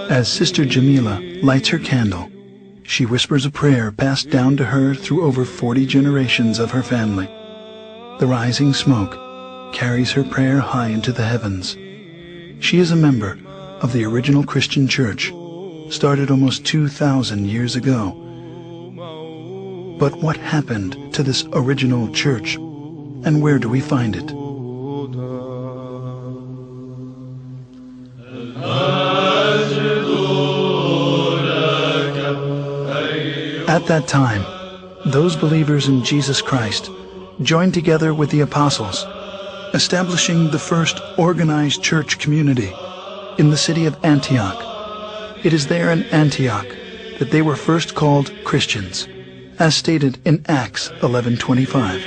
As Sister Jamila lights her candle, she whispers a prayer passed down to her through over 40 generations of her family. The rising smoke carries her prayer high into the heavens. She is a member of the original Christian church, started almost 2,000 years ago. But what happened to this original church, and where do we find it? At that time, those believers in Jesus Christ joined together with the apostles, establishing the first organized church community in the city of Antioch. It is there in Antioch that they were first called Christians, as stated in Acts 11:25.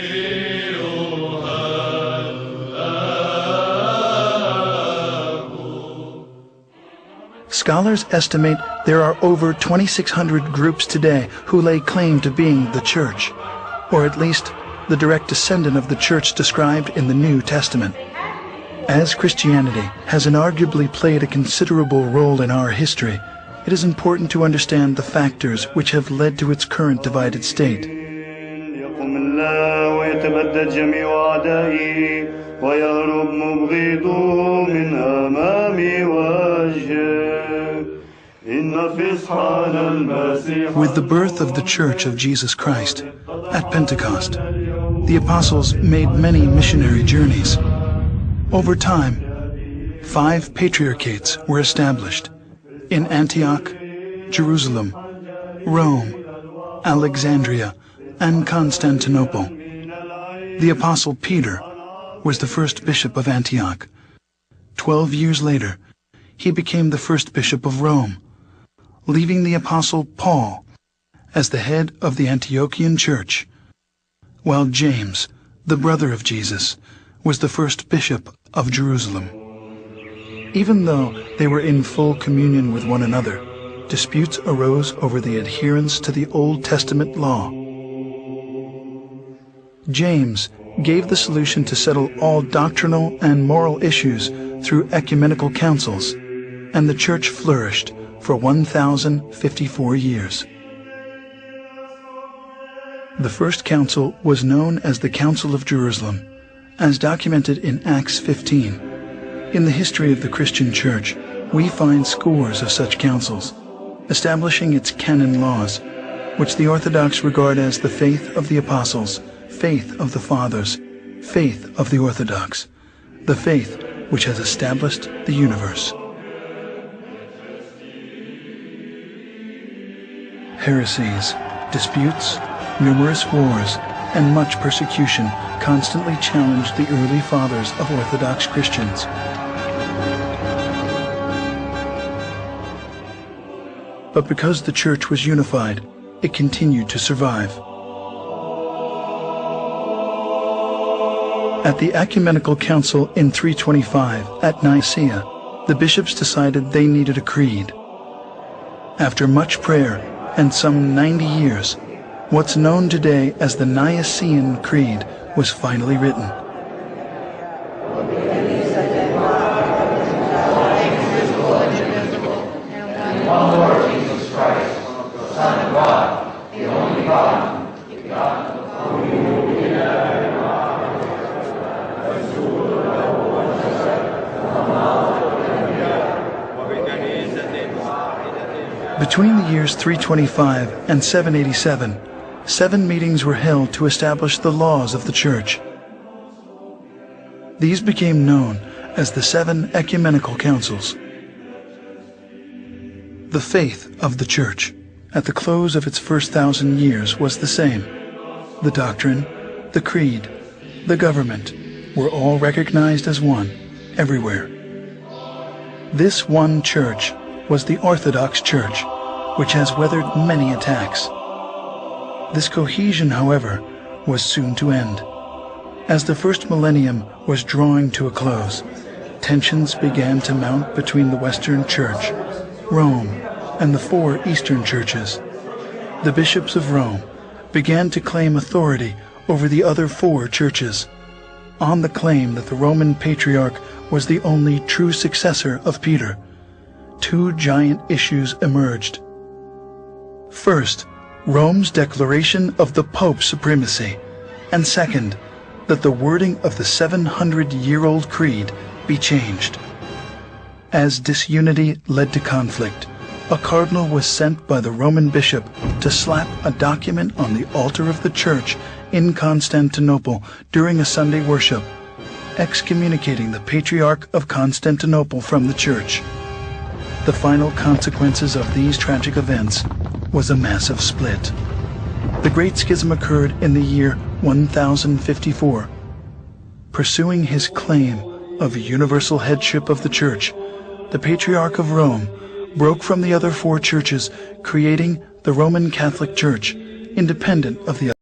Scholars estimate there are over 2,600 groups today who lay claim to being the church, or at least the direct descendant of the church described in the New Testament. As Christianity has inarguably played a considerable role in our history, it is important to understand the factors which have led to its current divided state. With the birth of the Church of Jesus Christ at Pentecost, the apostles made many missionary journeys. Over time, 5 patriarchates were established in Antioch, Jerusalem, Rome, Alexandria, and Constantinople. The apostle Peter was the first bishop of Antioch. 12 years later, he became the first bishop of Rome, leaving the apostle Paul as the head of the Antiochian church, while James, the brother of Jesus, was the first bishop of Jerusalem. Even though they were in full communion with one another, disputes arose over the adherence to the Old Testament law. James gave the solution to settle all doctrinal and moral issues through ecumenical councils, and the church flourished for 1,054 years. The first council was known as the Council of Jerusalem, as documented in Acts 15. In the history of the Christian Church, we find scores of such councils, establishing its canon laws, which the Orthodox regard as the faith of the apostles, faith of the fathers, faith of the Orthodox, the faith which has established the universe. Heresies, disputes, numerous wars, and much persecution constantly challenged the early fathers of Orthodox Christians. But because the church was unified, it continued to survive. At the Ecumenical Council in 325 at Nicaea, the bishops decided they needed a creed. After much prayer and some 90 years, what's known today as the Nicene Creed was finally written. Between the years 325 and 787, 7 meetings were held to establish the laws of the Church. These became known as the 7 Ecumenical Councils. The faith of the Church, at the close of its first 1,000 years, was the same. The doctrine, the creed, the government were all recognized as one, everywhere. This one church was the Orthodox Church, which has weathered many attacks. This cohesion, however, was soon to end. As the first millennium was drawing to a close, tensions began to mount between the Western Church, Rome, and the 4 Eastern churches. the bishops of Rome began to claim authority over the other 4 churches, on the claim that the Roman Patriarch was the only true successor of Peter. 2 giant issues emerged. First, Rome's declaration of the Pope's supremacy, and second, that the wording of the 700-year-old creed be changed. As disunity led to conflict, a cardinal was sent by the Roman bishop to slap a document on the altar of the church in Constantinople during a Sunday worship, excommunicating the Patriarch of Constantinople from the church. The final consequences of these tragic events was a massive split. The Great Schism occurred in the year 1054. Pursuing his claim of universal headship of the church, the Patriarch of Rome broke from the other 4 churches, creating the Roman Catholic Church, independent of the